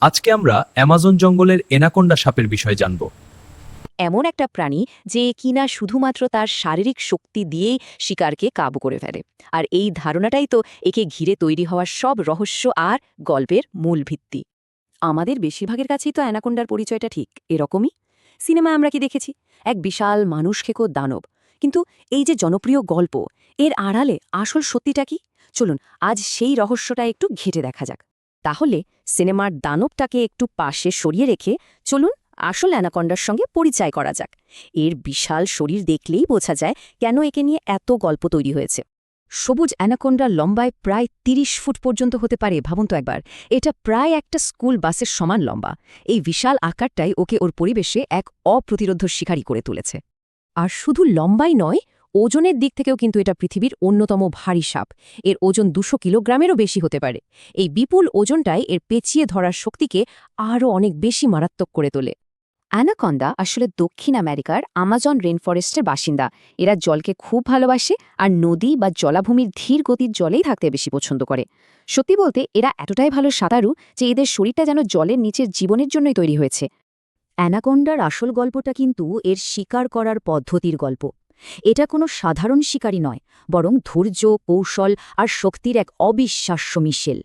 আজকে আমরা অ্যামাজন জঙ্গলের এনাকোন্ডা সাপের বিষয়ে জানব। এমন একটা প্রাণী যে কিনা শুধুমাত্র তার শারীরিক শক্তি দিয়েই শিকারকে কাবু করে ফেলে। আর এই ধারণাটাই তো একে ঘিরে তৈরি হওয়া সব রহস্য আর গল্পের মূল ভিত্তি। আমাদের বেশিরভাগের কাছেই তো অ্যানাকোন্ডার পরিচয়টা ঠিক এরকমই। সিনেমায় আমরা কি দেখেছি, এক বিশাল মানুষ খেকো দানব। কিন্তু এই যে জনপ্রিয় গল্প, এর আড়ালে আসল সত্যিটা কি? চলুন আজ সেই রহস্যটা একটু ঘেঁটে দেখা যাক। তাহলে সিনেমার দানবটাকে একটু পাশে সরিয়ে রেখে চলুন আসল অ্যানাকন্ডার সঙ্গে পরিচয় করা যাক। এর বিশাল শরীর দেখলেই বোঝা যায় কেন একে নিয়ে এত গল্প তৈরি হয়েছে। সবুজ অ্যানাকোন্ডা লম্বায় প্রায় ৩০ ফুট পর্যন্ত হতে পারে, ভাবুন তো একবার। এটা প্রায় একটা স্কুল বাসের সমান লম্বা। এই বিশাল আকারটাই ওকে ওর পরিবেশে এক অপ্রতিরোধ্য শিকারী করে তুলেছে। আর শুধু লম্বাই নয়, ওজনের দিক থেকেও কিন্তু এটা পৃথিবীর অন্যতম ভারী সাপ। এর ওজন ২০০ কিলোগ্রামেরও বেশি হতে পারে। এই বিপুল ওজনটাই এর পেঁচিয়ে ধরার শক্তিকে আরও অনেক বেশি মারাত্মক করে তোলে। অ্যানাকন্ডা আসলে দক্ষিণ আমেরিকার আমাজন রেনফরেস্টের বাসিন্দা। এরা জলকে খুব ভালোবাসে আর নদী বা জলাভূমির ধীর গতির জলেই থাকতে বেশি পছন্দ করে। সত্যি বলতে এরা এতটাই ভালো সাঁতারু যে এদের শরীরটা যেন জলের নিচের জীবনের জন্যই তৈরি হয়েছে। অ্যানাকন্ডার আসল গল্পটা কিন্তু এর শিকার করার পদ্ধতির গল্প। এটা কোনো সাধারণ শিকারী নয়, বরং ধৈর্য, কৌশল আর শক্তির এক অবিশ্বাস্য মিশেল।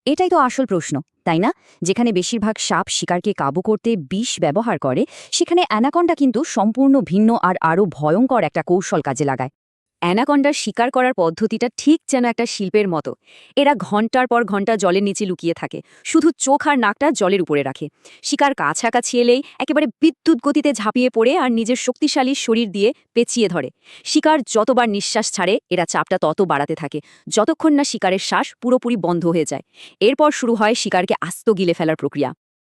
এটাই তো আসল প্রশ্ন, তাই না? যেখানে বেশিরভাগ সাপ শিকারকে কাবু করতে বিষ ব্যবহার করে, সেখানে অ্যানাকন্ডা কিন্তু সম্পূর্ণ ভিন্ন আর আরও ভয়ঙ্কর একটা কৌশল কাজে লাগায়। অ্যানাকন্ডার শিকার করার পদ্ধতিটা ঠিক যেন একটা শিল্পের মতো। এরা ঘন্টার পর ঘন্টা জলের নিচে লুকিয়ে থাকে, শুধু চোখ আর নাকটা জলের উপরে রাখে। শিকার কাছাকাছি এলেই একেবারে বিদ্যুৎ গতিতে ঝাঁপিয়ে পড়ে আর নিজের শক্তিশালী শরীর দিয়ে পেঁচিয়ে ধরে। শিকার যতবার নিঃশ্বাস ছাড়ে, এরা চাপটা তত বাড়াতে থাকে, যতক্ষণ না শিকারের শ্বাস পুরোপুরি বন্ধ হয়ে যায়। এরপর শুরু হয় শিকারকে আস্ত গিলে ফেলার প্রক্রিয়া।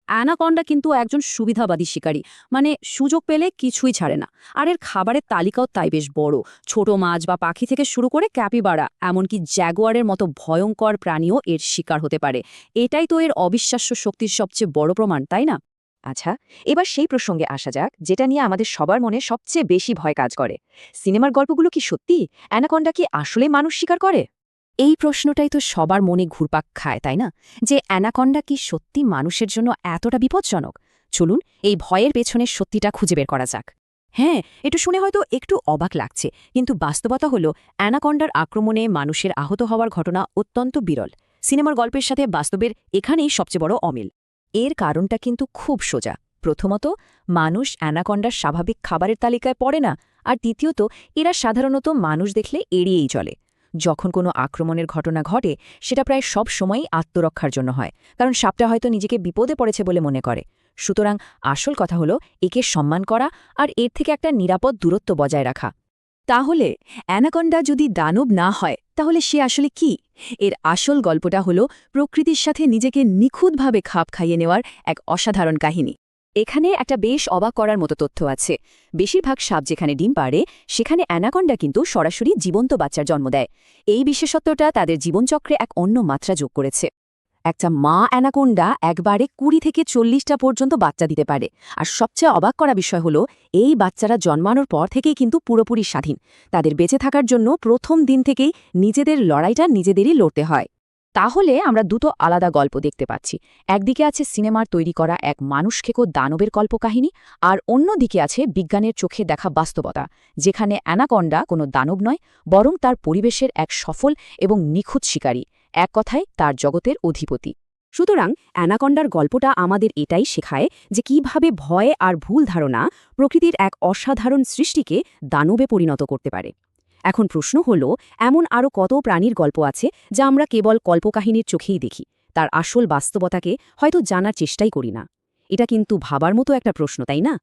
অ্যানাকন্ডা কিন্তু একজন সুবিধাবাদী শিকারী, মানে সুযোগ পেলে কিছুই ছাড়ে না। আর এর খাবারের তালিকাও তাই বেশ বড়। ছোট মাছ বা পাখি থেকে শুরু করে ক্যাপিবারা, এমনকি জ্যাগুয়ারের মতো ভয়ঙ্কর প্রাণীও এর শিকার হতে পারে। এটাই তো এর অবিশ্বাস্য শক্তির সবচেয়ে বড় প্রমাণ, তাই না? আচ্ছা, এবার সেই প্রসঙ্গে আসা যাক যেটা নিয়ে আমাদের সবার মনে সবচেয়ে বেশি ভয় কাজ করে। সিনেমার গল্পগুলো কি সত্যি? অ্যানাকন্ডা কি আসলে মানুষ শিকার করে? এই প্রশ্নটাই তো সবার মনে ঘুরপাক খায়, তাই না? যে অ্যানাকন্ডা কি সত্যি মানুষের জন্য এতটা বিপজ্জনক? চলুন এই ভয়ের পেছনের সত্যিটা খুঁজে বের করা যাক। হ্যাঁ, এটা শুনে হয়তো একটু অবাক লাগছে, কিন্তু বাস্তবতা হলো অ্যানাকন্ডার আক্রমণে মানুষের আহত হওয়ার ঘটনা অত্যন্ত বিরল। সিনেমার গল্পের সাথে বাস্তবের এখানেই সবচেয়ে বড় অমিল। এর কারণটা কিন্তু খুব সোজা। প্রথমত, মানুষ অ্যানাকন্ডার স্বাভাবিক খাবারের তালিকায় পড়ে না। আর দ্বিতীয়ত, এরা সাধারণত মানুষ দেখলে এড়িয়েই চলে। যখন কোনো আক্রমণের ঘটনা ঘটে, সেটা প্রায় সব সময়ই আত্মরক্ষার জন্য হয়, কারণ সাপটা হয়তো নিজেকে বিপদে পড়েছে বলে মনে করে। সুতরাং আসল কথা হলো একে সম্মান করা আর এর থেকে একটা নিরাপদ দূরত্ব বজায় রাখা। তাহলে অ্যানাকন্ডা যদি দানব না হয়, তাহলে সে আসলে কি? এর আসল গল্পটা হলো প্রকৃতির সাথে নিজেকে নিখুঁতভাবে খাপ খাইয়ে নেওয়ার এক অসাধারণ কাহিনী। এখানে একটা বেশ অবাক করার মতো তথ্য আছে। বেশিরভাগ সাপ যেখানে ডিম পাড়ে, সেখানে অ্যানাকন্ডা কিন্তু সরাসরি জীবন্ত বাচ্চার জন্ম দেয়। এই বিশেষত্বটা তাদের জীবনচক্রে এক অন্য মাত্রা যোগ করেছে। একটা মা অ্যানাকোন্ডা একবারে ২০ থেকে ৪০টা পর্যন্ত বাচ্চা দিতে পারে। আর সবচেয়ে অবাক করা বিষয় হলো, এই বাচ্চারা জন্মানোর পর থেকেই কিন্তু পুরোপুরি স্বাধীন। তাদের বেঁচে থাকার জন্য প্রথম দিন থেকেই নিজেদের লড়াইটা নিজেদেরই লড়তে হয়। তাহলে আমরা দুটো আলাদা গল্প দেখতে পাচ্ছি। একদিকে আছে সিনেমার তৈরি করা এক মানুষখেকো দানবের কল্পকাহিনী, আর অন্যদিকে আছে বিজ্ঞানের চোখে দেখা বাস্তবতা, যেখানে অ্যানাকন্ডা কোনো দানব নয়, বরং তার পরিবেশের এক সফল এবং নিখুঁত শিকারী, এক কথায় তার জগতের অধিপতি। সুতরাং অ্যানাকন্ডার গল্পটা আমাদের এটাই শেখায় যে কিভাবে ভয় আর ভুল ধারণা প্রকৃতির এক অসাধারণ সৃষ্টিকে দানবে পরিণত করতে পারে। এখন প্রশ্ন হলো, এমন আরও কত প্রাণীর গল্প আছে যা আমরা কেবল কল্পকাহিনীর চোখেই দেখি, তার আসল বাস্তবতাকে হয়তো জানার চেষ্টাই করি না? এটা কিন্তু ভাবার মতো একটা প্রশ্ন, তাই না?